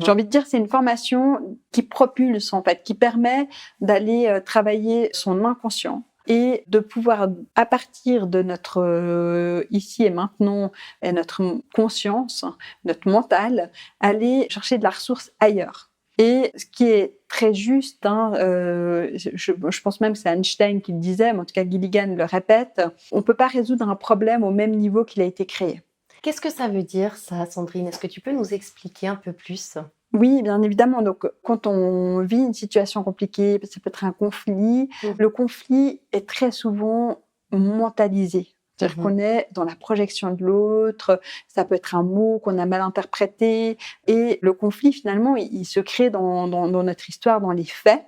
J'ai envie de dire, c'est une formation qui propulse, en fait, qui permet d'aller travailler son inconscient et de pouvoir, à partir de notre ici et maintenant, et notre conscience, notre mental, aller chercher de la ressource ailleurs. Et ce qui est très juste, je pense même que c'est Einstein qui le disait, mais en tout cas Gilligan le répète, on ne peut pas résoudre un problème au même niveau qu'il a été créé. Qu'est-ce que ça veut dire, ça, Sandrine? Est-ce que tu peux nous expliquer un peu plus? Oui, bien évidemment. Donc, quand on vit une situation compliquée, ça peut être un conflit, le conflit est très souvent mentalisé. C'est-à-dire qu'on est dans la projection de l'autre, ça peut être un mot qu'on a mal interprété, et le conflit, finalement, il se crée dans notre histoire, dans les faits,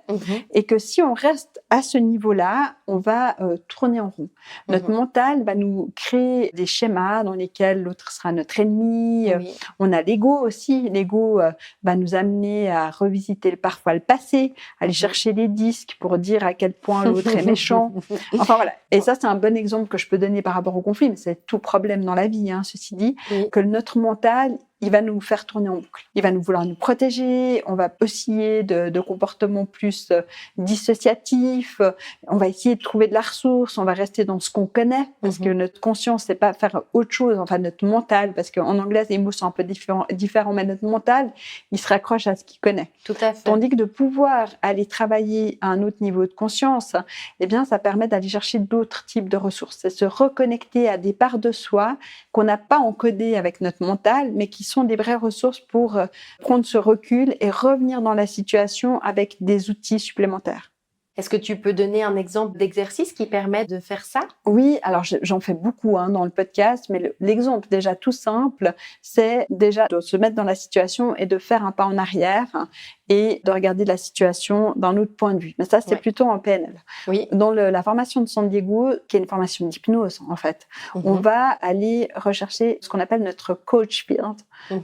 et que si on reste à ce niveau-là, on va tourner en rond. Notre mental va nous créer des schémas dans lesquels l'autre sera notre ennemi. On a l'ego aussi. L'ego va nous amener à revisiter parfois le passé, aller chercher les disques pour dire à quel point l'autre est méchant. Enfin voilà. Et ça, c'est un bon exemple que je peux donner par rapport au conflit, mais c'est tout problème dans la vie, ceci dit, que notre mental, il va nous faire tourner en boucle. Il va nous vouloir nous protéger, on va osciller de comportements plus dissociatifs, on va essayer de trouver de la ressource, on va rester dans ce qu'on connaît, parce que notre conscience, c'est pas faire autre chose, enfin notre mental, parce qu'en anglais, les mots sont un peu différents, mais notre mental, il se raccroche à ce qu'il connaît. Tout à fait. Tandis que de pouvoir aller travailler à un autre niveau de conscience, eh bien, ça permet d'aller chercher d'autres types de ressources. C'est se reconnecter à des parts de soi qu'on n'a pas encodées avec notre mental, mais qui sont des vraies ressources pour prendre ce recul et revenir dans la situation avec des outils supplémentaires. Est-ce que tu peux donner un exemple d'exercice qui permet de faire ça? Oui, alors j'en fais beaucoup dans le podcast, mais l'exemple déjà tout simple, c'est déjà de se mettre dans la situation et de faire un pas en arrière et de regarder la situation d'un autre point de vue. Mais ça, c'est plutôt en PNL. Oui. Dans la formation de San Diego, qui est une formation d'hypnose, en fait, on va aller rechercher ce qu'on appelle notre coach field.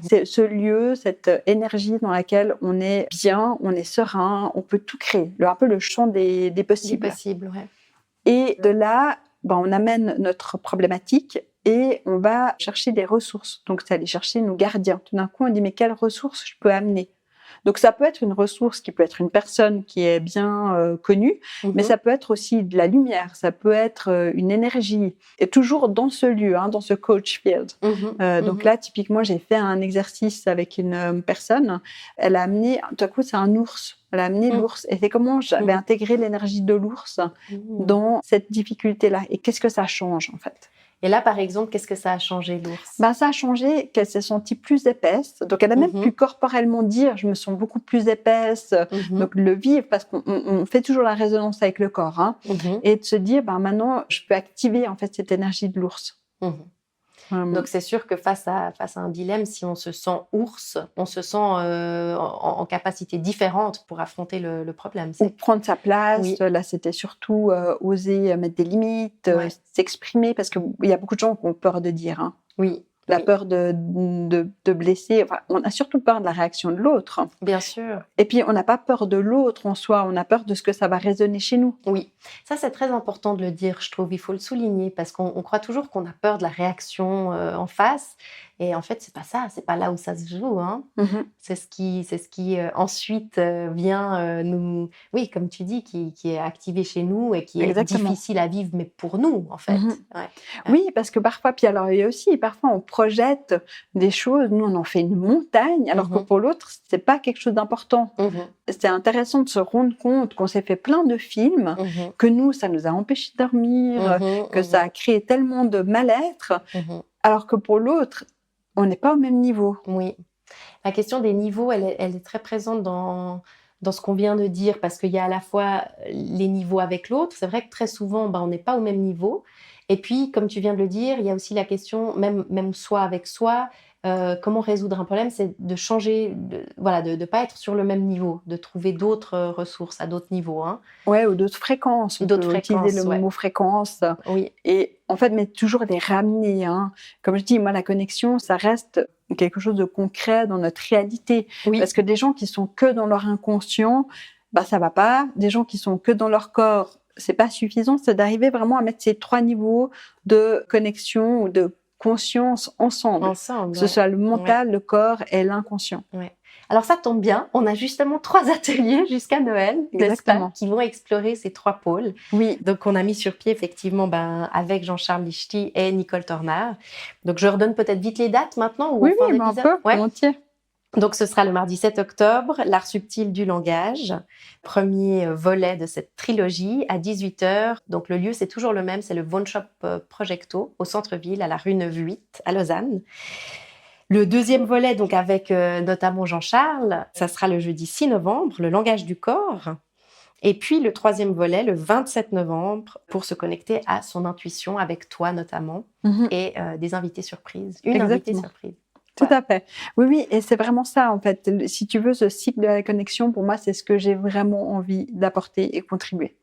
C'est ce lieu, cette énergie dans laquelle on est bien, on est serein, on peut tout créer. Un peu le champ des possibles. Des possibles, ouais. Et de là, on amène notre problématique et on va chercher des ressources. Donc, c'est aller chercher nos gardiens. Tout d'un coup, on dit, mais quelles ressources je peux amener ? Donc, ça peut être une ressource qui peut être une personne qui est bien connue, mais ça peut être aussi de la lumière, ça peut être une énergie. Et toujours dans ce lieu, dans ce coach field. Donc là, typiquement, j'ai fait un exercice avec une personne. Elle a amené, tout à coup, c'est un ours. Elle a amené l'ours. Et c'est comment j'avais intégré l'énergie de l'ours dans cette difficulté-là. Et qu'est-ce que ça change, en fait ? Et là, par exemple, qu'est-ce que ça a changé, l'ours? Ben, ça a changé qu'elle s'est sentie plus épaisse. Donc, elle a même Mhm. pu corporellement dire, je me sens beaucoup plus épaisse. Mhm. Donc, le vivre, parce qu'on fait toujours la résonance avec le corps. Hein, Mhm. et de se dire, ben, maintenant, je peux activer en fait cette énergie de l'ours. Mhm. Donc, c'est sûr que face à un dilemme, si on se sent ours, on se sent en capacité différente pour affronter le problème. Ou prendre sa place. Oui. Là, c'était surtout oser mettre des limites, Ouais. s'exprimer, parce qu'il y a beaucoup de gens qui ont peur de dire. Hein. Oui. La Oui. peur de blesser. Enfin, on a surtout peur de la réaction de l'autre. Bien sûr. Et puis, on n'a pas peur de l'autre en soi, on a peur de ce que ça va résonner chez nous. Oui, ça c'est très important de le dire, je trouve. Il faut le souligner parce qu'on croit toujours qu'on a peur de la réaction en face. Et en fait, c'est pas ça, c'est pas là où ça se joue. Hein. Mhm. C'est ce qui ensuite vient nous, oui, comme tu dis, qui est activé chez nous et qui Exactement. est difficile à vivre, mais pour nous, en fait. Mhm. Ouais. Oui, parce que parfois, puis alors il y a aussi, parfois on projette des choses, nous on en fait une montagne, alors que Mhm. pour l'autre, c'est pas quelque chose d'important. Mhm. C'est intéressant de se rendre compte qu'on s'est fait plein de films, Mhm. que nous, ça nous a empêché de dormir, Mhm. que ça a créé tellement de mal-être, Mhm. alors que pour l'autre, on n'est pas au même niveau. Oui. La question des niveaux, elle est très présente dans ce qu'on vient de dire, parce qu'il y a à la fois les niveaux avec l'autre. C'est vrai que très souvent, on n'est pas au même niveau. Et puis, comme tu viens de le dire, il y a aussi la question, même soi avec soi, comment résoudre un problème, c'est de changer, de pas être sur le même niveau, de trouver d'autres ressources à d'autres niveaux. Hein. Ouais, ou d'autres fréquences. On D'autres peut utiliser fréquences, le ouais. mot fréquence. Oui. Et en fait, mais toujours les ramener. Hein. Comme je dis, moi, la connexion, ça reste quelque chose de concret dans notre réalité. Oui. Parce que des gens qui sont que dans leur inconscient, ça va pas. Des gens qui sont que dans leur corps, c'est pas suffisant. C'est d'arriver vraiment à mettre ces 3 niveaux de connexion ou de conscience ensemble. Ensemble. Que ce soit le mental, le corps et l'inconscient. Ouais. Alors ça tombe bien, on a justement 3 ateliers jusqu'à Noël, n'est-ce pas, Exactement. qui vont explorer ces 3 pôles. Oui. Donc on a mis sur pied effectivement avec Jean-Charles Lichty et Nicole Tornard. Donc je redonne peut-être vite les dates maintenant ou Oui, en fin mais un d'épisode. peu, Ouais. volontiers. Donc ce sera le mardi 7 octobre, l'art subtil du langage, premier volet de cette trilogie à 18h. Donc le lieu c'est toujours le même, c'est le Von Shop Projecto au centre-ville à la rue Neuve 8 à Lausanne. Le deuxième volet, donc avec notamment Jean-Charles, ça sera le jeudi 6 novembre, le langage du corps. Et puis le troisième volet, le 27 novembre, pour se connecter à son intuition avec toi notamment, et des invités surprises. Une invitée surprise. Tout à fait. Oui, oui, et c'est vraiment ça, en fait. Si tu veux, ce cycle de la connexion, pour moi, c'est ce que j'ai vraiment envie d'apporter et contribuer.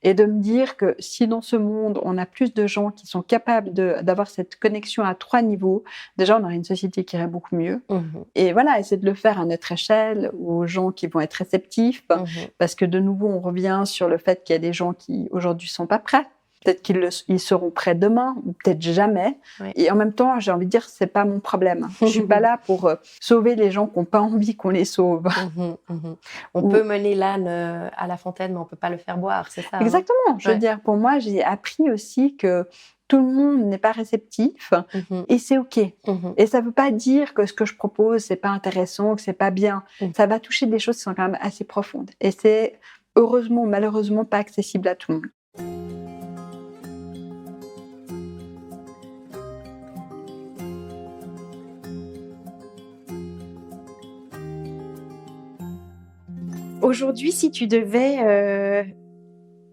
Et de me dire que si dans ce monde, on a plus de gens qui sont capables d'avoir cette connexion à 3 niveaux, déjà, on aurait une société qui irait beaucoup mieux. Et voilà, essayer de le faire à notre échelle, aux gens qui vont être réceptifs, parce que de nouveau, on revient sur le fait qu'il y a des gens qui, aujourd'hui, sont pas prêts. Peut-être qu'ils seront prêts demain, ou peut-être jamais. Ouais. Et en même temps, j'ai envie de dire, c'est pas mon problème. Je suis pas là pour sauver les gens qui n'ont pas envie qu'on les sauve. On peut mener l'âne à la fontaine, mais on peut pas le faire boire, c'est ça? Exactement. Hein, je veux dire, pour moi, j'ai appris aussi que tout le monde n'est pas réceptif et c'est OK. Et ça veut pas dire que ce que je propose, c'est pas intéressant, que c'est pas bien. Ça va toucher des choses qui sont quand même assez profondes. Et c'est heureusement ou malheureusement pas accessible à tout le monde. Aujourd'hui, si tu devais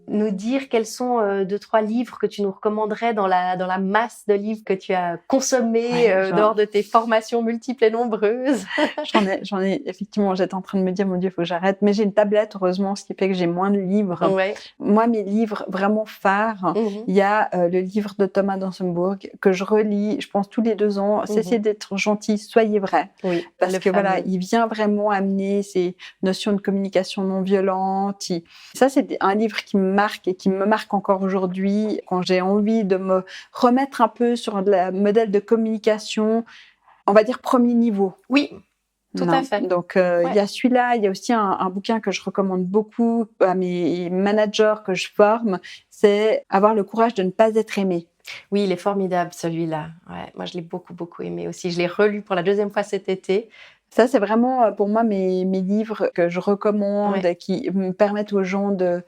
nous dire quels sont 2-3 livres que tu nous recommanderais dans la masse de livres que tu as consommés lors de tes formations multiples et nombreuses. J'en ai effectivement, j'étais en train de me dire, mon Dieu, il faut que j'arrête. Mais j'ai une tablette, heureusement, ce qui fait que j'ai moins de livres. Ouais. Moi, mes livres vraiment phares, il y a le livre de Thomas Dansembourg que je relis, je pense, tous les 2 ans. Cessez d'être gentil, soyez vrai. Oui, parce que voilà, il vient vraiment amener ces notions de communication non violente. Ça, c'est un livre qui me marque et qui me marque encore aujourd'hui quand j'ai envie de me remettre un peu sur le modèle de communication, on va dire premier niveau. Oui, tout à fait. Donc, il y a celui-là, il y a aussi un bouquin que je recommande beaucoup à mes managers que je forme, c'est « Avoir le courage de ne pas être aimé ». Oui, il est formidable celui-là. Ouais, moi, je l'ai beaucoup, beaucoup aimé aussi. Je l'ai relu pour la 2e fois cet été. Ça, c'est vraiment pour moi mes livres que je recommande, qui me permettent aux gens de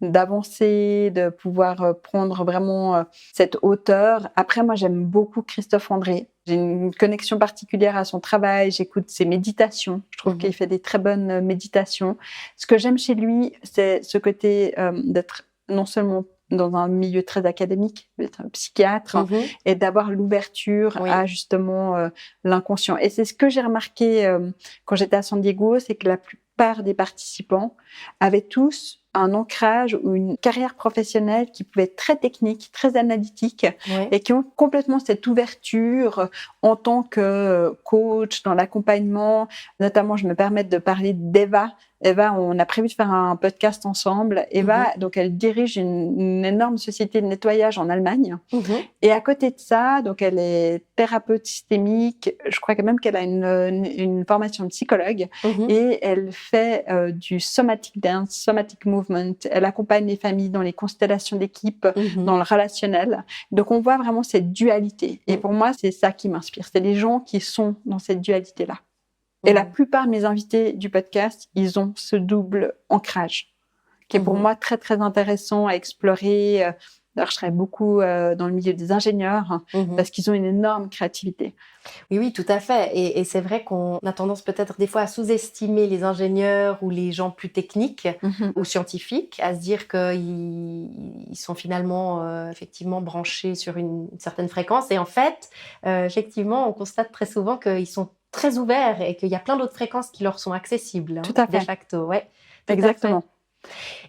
d'avancer, de pouvoir prendre vraiment cette hauteur. Après, moi, j'aime beaucoup Christophe André. J'ai une connexion particulière à son travail. J'écoute ses méditations. Je trouve qu'il fait des très bonnes méditations. Ce que j'aime chez lui, c'est ce côté d'être non seulement dans un milieu très académique, d'être un psychiatre, et d'avoir l'ouverture à justement l'inconscient. Et c'est ce que j'ai remarqué quand j'étais à San Diego, c'est que la plupart des participants avaient tous un ancrage ou une carrière professionnelle qui pouvait être très technique, très analytique, et qui ont complètement cette ouverture en tant que coach dans l'accompagnement. Notamment, je me permets de parler d'Eva. Eva, on a prévu de faire un podcast ensemble. Eva, donc, elle dirige une énorme société de nettoyage en Allemagne. Et à côté de ça, donc, elle est thérapeute systémique. Je crois quand même qu'elle a une formation de psychologue. Et elle fait du somatic dance, somatic movement. Elle accompagne les familles dans les constellations d'équipe, dans le relationnel. Donc, on voit vraiment cette dualité. Et pour moi, c'est ça qui m'inspire. C'est les gens qui sont dans cette dualité-là. Et la plupart de mes invités du podcast, ils ont ce double ancrage, qui est pour moi très, très intéressant à explorer. Alors, je travaille beaucoup dans le milieu des ingénieurs parce qu'ils ont une énorme créativité. Oui, tout à fait. Et c'est vrai qu'on a tendance peut-être des fois à sous-estimer les ingénieurs ou les gens plus techniques ou scientifiques, à se dire qu'ils sont finalement effectivement branchés sur une certaine fréquence. Et en fait, effectivement, on constate très souvent qu'ils sont très ouverts et qu'il y a plein d'autres fréquences qui leur sont accessibles. Tout à fait. De facto, ouais. Exactement.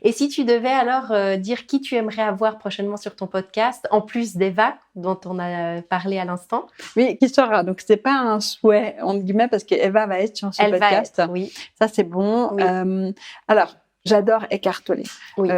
Et si tu devais alors dire qui tu aimerais avoir prochainement sur ton podcast, en plus d'Eva, dont on a parlé à l'instant? Oui, qui sera. Donc, c'est pas un souhait, entre guillemets, parce qu'Eva va être sur ce podcast. Elle va être, oui. Ça, c'est bon. Oui. Alors, j'adore Eckhart Tolle.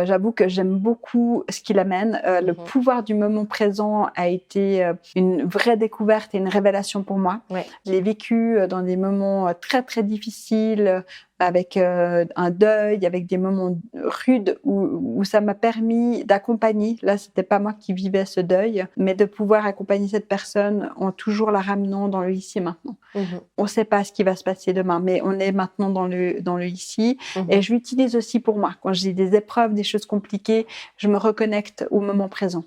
J'avoue que j'aime beaucoup ce qu'il amène. Le pouvoir du moment présent a été une vraie découverte et une révélation pour moi. Je l'ai vécu dans des moments très, très difficiles, avec un deuil, avec des moments rudes où ça m'a permis d'accompagner. Là, c'était pas moi qui vivais ce deuil, mais de pouvoir accompagner cette personne en toujours la ramenant dans le ici et maintenant. On sait pas ce qui va se passer demain, mais on est maintenant dans le ici. Et je l'utilise aussi pour moi. Quand j'ai des épreuves, des choses compliquées, je me reconnecte au moment présent.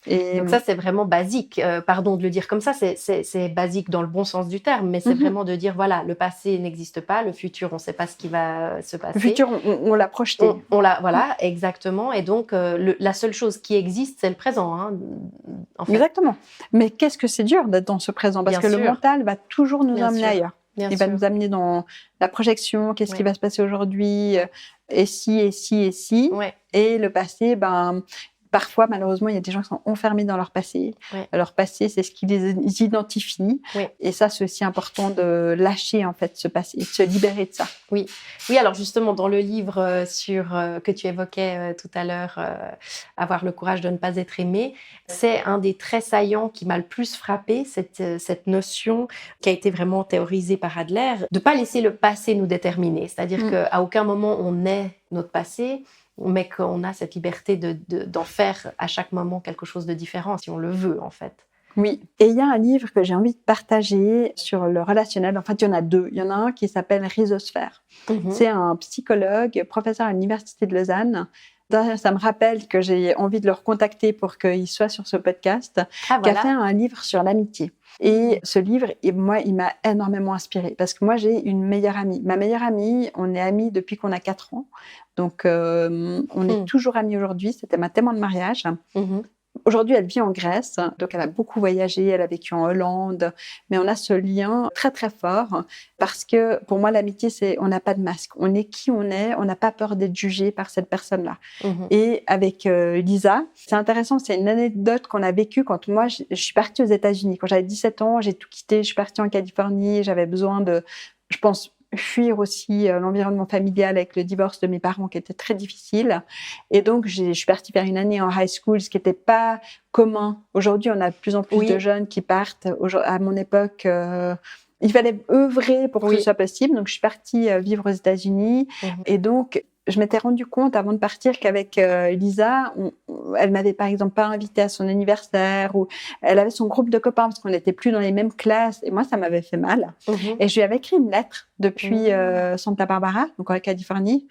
Et donc ça, c'est vraiment basique. Pardon de le dire comme ça, c'est basique dans le bon sens du terme, mais c'est vraiment de dire, voilà, le passé n'existe pas, le futur, on ne sait pas ce qui va se passer. Le futur, on l'a projeté. Voilà, exactement. Et donc, la seule chose qui existe, c'est le présent. Hein, en fait. Exactement. Mais qu'est-ce que c'est dur d'être dans ce présent, parce que le mental va toujours nous amener ailleurs. Il va nous amener dans la projection, qu'est-ce qui va se passer aujourd'hui, et si. Et le passé, parfois, malheureusement, il y a des gens qui sont enfermés dans leur passé. Leur passé, c'est ce qui les identifie. Et ça, c'est aussi important de lâcher, en fait, ce passé, de se libérer de ça. Oui, alors justement, dans le livre que tu évoquais tout à l'heure, Avoir le courage de ne pas être aimé, c'est un des traits saillants qui m'a le plus frappé, cette notion qui a été vraiment théorisée par Adler, de ne pas laisser le passé nous déterminer. C'est-à-dire qu'à aucun moment, on est notre passé, mais qu'on a cette liberté d'en faire à chaque moment quelque chose de différent, si on le veut, en fait. Oui, et il y a un livre que j'ai envie de partager sur le relationnel. En fait, il y en a deux. Il y en a un qui s'appelle Rhizosphère. C'est un psychologue, professeur à l'Université de Lausanne. Ça me rappelle que j'ai envie de le recontacter pour qu'il soit sur ce podcast, qui a fait un livre sur l'amitié. Et ce livre, moi, il m'a énormément inspirée parce que moi, j'ai une meilleure amie. Ma meilleure amie, on est amies depuis qu'on a 4 ans. Donc, on est toujours amies aujourd'hui. C'était ma témoin de mariage. Aujourd'hui, elle vit en Grèce, donc elle a beaucoup voyagé, elle a vécu en Hollande, mais on a ce lien très très fort parce que pour moi l'amitié c'est on n'a pas de masque, on est qui on est, on n'a pas peur d'être jugé par cette personne-là. Et avec Lisa, c'est intéressant, c'est une anecdote qu'on a vécue quand moi je suis partie aux États-Unis. Quand j'avais 17 ans, j'ai tout quitté, je suis partie en Californie, j'avais besoin de, je pense, fuir aussi l'environnement familial avec le divorce de mes parents qui était très difficile. Et donc, je suis partie faire une année en high school, ce qui n'était pas commun. Aujourd'hui, on a de plus en plus de jeunes qui partent. À mon époque, il fallait œuvrer pour que ce soit possible. Donc, je suis partie vivre aux États-Unis. Et donc, je m'étais rendu compte avant de partir qu'avec Lisa, elle m'avait par exemple pas invitée à son anniversaire ou elle avait son groupe de copains parce qu'on n'était plus dans les mêmes classes et moi ça m'avait fait mal. Et je lui avais écrit une lettre depuis Santa Barbara, donc en Californie.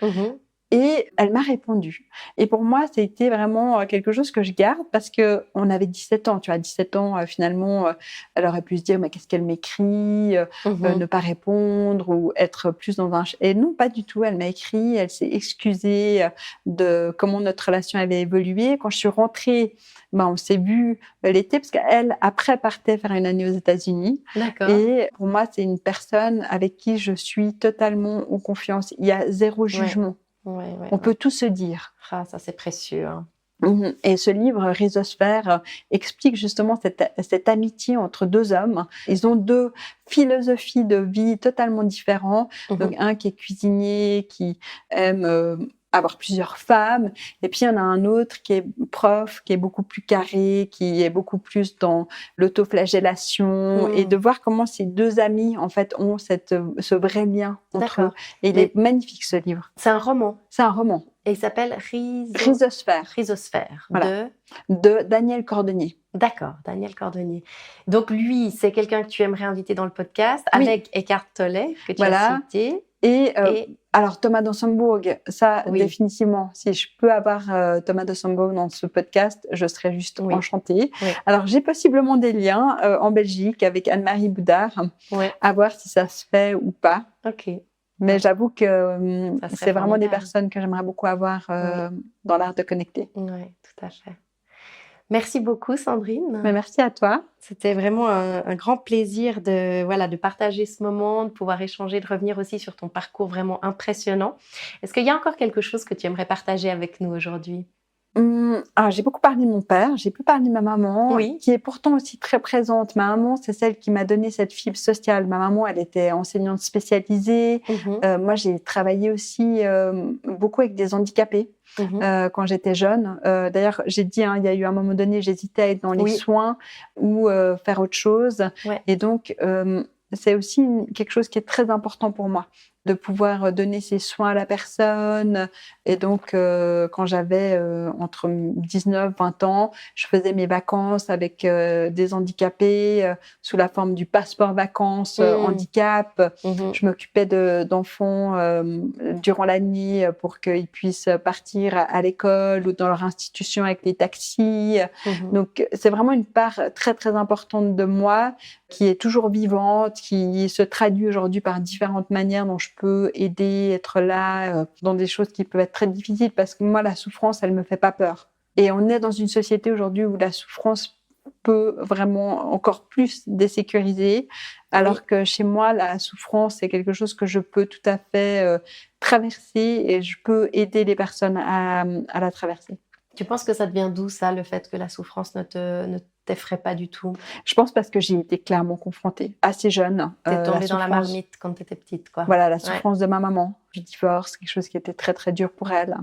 Et elle m'a répondu. Et pour moi, c'était vraiment quelque chose que je garde parce que on avait 17 ans. Tu vois, 17 ans, finalement, elle aurait pu se dire, mais qu'est-ce qu'elle m'écrit, ne pas répondre ou être plus dans un... Et non, pas du tout. Elle m'a écrit, elle s'est excusée de comment notre relation avait évolué. Quand je suis rentrée, on s'est vu l'été parce qu'elle, après, partait faire une année aux États-Unis. D'accord. Et pour moi, c'est une personne avec qui je suis totalement en confiance. Il y a zéro jugement. On peut tout se dire. Ah, ça, c'est précieux. Hein. Et ce livre, Rhizosphère, explique justement cette amitié entre deux hommes. Ils ont deux philosophies de vie totalement différentes. Donc, un qui est cuisinier, qui aime avoir plusieurs femmes. Et puis, il y en a un autre qui est prof, qui est beaucoup plus carré, qui est beaucoup plus dans l'autoflagellation. Et de voir comment ces deux amis, en fait, ont ce vrai lien entre eux. Et il est magnifique, ce livre. C'est un roman. C'est un roman. Et il s'appelle Rhizosphère. Rhizosphère. Voilà. De Daniel Cordonnier. D'accord, Daniel Cordonnier. Donc lui, c'est quelqu'un que tu aimerais inviter dans le podcast avec Eckhart Tolle, que tu as cité. Et alors Thomas Dansembourg, ça définitivement, si je peux avoir Thomas Dansembourg dans ce podcast, je serais juste enchantée. Oui. Alors j'ai possiblement des liens en Belgique avec Anne-Marie Boudard, à voir si ça se fait ou pas. Ok. Mais j'avoue que c'est vraiment des personnes que j'aimerais beaucoup avoir dans l'art de connecter. Oui, tout à fait. Merci beaucoup, Sandrine. Mais merci à toi. C'était vraiment un grand plaisir de partager ce moment, de pouvoir échanger, de revenir aussi sur ton parcours vraiment impressionnant. Est-ce qu'il y a encore quelque chose que tu aimerais partager avec nous aujourd'hui ? J'ai beaucoup parlé de mon père, j'ai peu parlé de ma maman, qui est pourtant aussi très présente. Ma maman, c'est celle qui m'a donné cette fibre sociale. Ma maman, elle était enseignante spécialisée. Moi, j'ai travaillé aussi beaucoup avec des handicapés quand j'étais jeune. D'ailleurs, j'ai dit, il y a eu un moment donné, j'hésitais à être dans les soins ou faire autre chose. Et donc, c'est aussi quelque chose qui est très important pour moi, de pouvoir donner ses soins à la personne. Et donc, quand j'avais entre 19 et 20 ans, je faisais mes vacances avec des handicapés sous la forme du passeport vacances handicap. Je m'occupais d'enfants durant la nuit pour qu'ils puissent partir à l'école ou dans leur institution avec les taxis. Donc, c'est vraiment une part très, très importante de moi qui est toujours vivante, qui se traduit aujourd'hui par différentes manières dont je peux aider, être là dans des choses qui peuvent être très difficiles parce que moi, la souffrance, elle me fait pas peur. Et on est dans une société aujourd'hui où la souffrance peut vraiment encore plus désécuriser, alors que chez moi, la souffrance, c'est quelque chose que je peux tout à fait traverser et je peux aider les personnes à la traverser. Tu penses que ça devient d'où, ça, le fait que la souffrance ne t'effraie pas du tout ? Je pense parce que j'ai été clairement confrontée, assez jeune. T'es tombée dans la marmite quand t'étais petite, quoi. Voilà, la souffrance de ma maman, du divorce, quelque chose qui était très, très dur pour elle.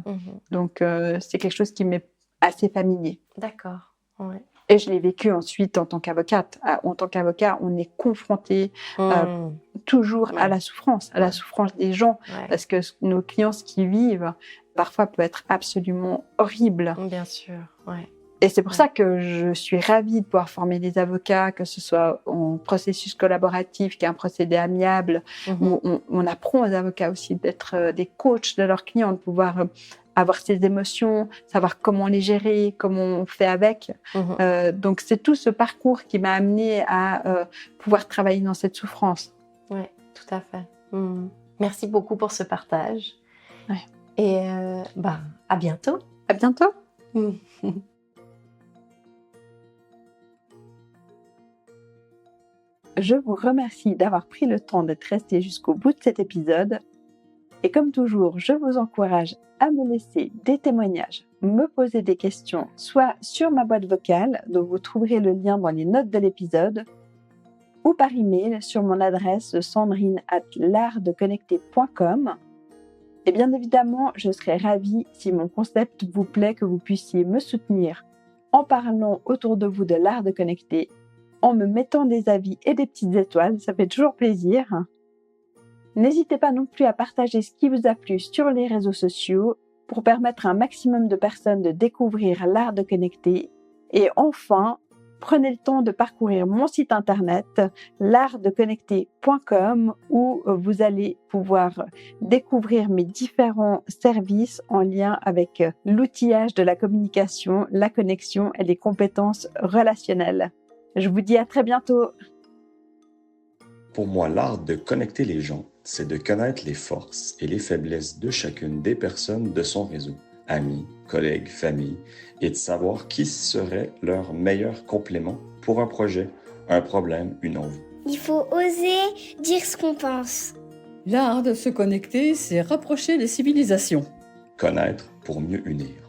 Donc, c'est quelque chose qui m'est assez familier. D'accord, ouais. Et je l'ai vécu ensuite en tant qu'avocate. En tant qu'avocat, on est confronté toujours à la souffrance des gens, parce que nos clients, ce qu'ils vivent, parfois peut être absolument horrible. Bien sûr, ouais. Et c'est pour ça que je suis ravie de pouvoir former des avocats, que ce soit en processus collaboratif, qui est un procédé amiable, où on apprend aux avocats aussi d'être des coachs de leurs clients, de pouvoir avoir ses émotions, savoir comment les gérer, comment on fait avec. Donc, c'est tout ce parcours qui m'a amenée à pouvoir travailler dans cette souffrance. Oui, tout à fait. Merci beaucoup pour ce partage. Ouais. Et à bientôt. À bientôt. Je vous remercie d'avoir pris le temps d'être resté jusqu'au bout de cet épisode. Et comme toujours, je vous encourage à me laisser des témoignages, me poser des questions, soit sur ma boîte vocale, dont vous trouverez le lien dans les notes de l'épisode, ou par email sur mon adresse sandrine@l'artdeconnecter.com. Et bien évidemment, je serais ravie, si mon concept vous plaît, que vous puissiez me soutenir en parlant autour de vous de l'art de connecter, en me mettant des avis et des petites étoiles, ça fait toujours plaisir. N'hésitez pas non plus à partager ce qui vous a plu sur les réseaux sociaux pour permettre à un maximum de personnes de découvrir l'art de connecter. Et enfin, prenez le temps de parcourir mon site internet l'artdeconnecter.com où vous allez pouvoir découvrir mes différents services en lien avec l'outillage de la communication, la connexion et les compétences relationnelles. Je vous dis à très bientôt. Pour moi, l'art de connecter les gens, c'est de connaître les forces et les faiblesses de chacune des personnes de son réseau, amis, collègues, famille, et de savoir qui serait leur meilleur complément pour un projet, un problème, une envie. Il faut oser dire ce qu'on pense. L'art de se connecter, c'est rapprocher les civilisations. Connaître pour mieux unir.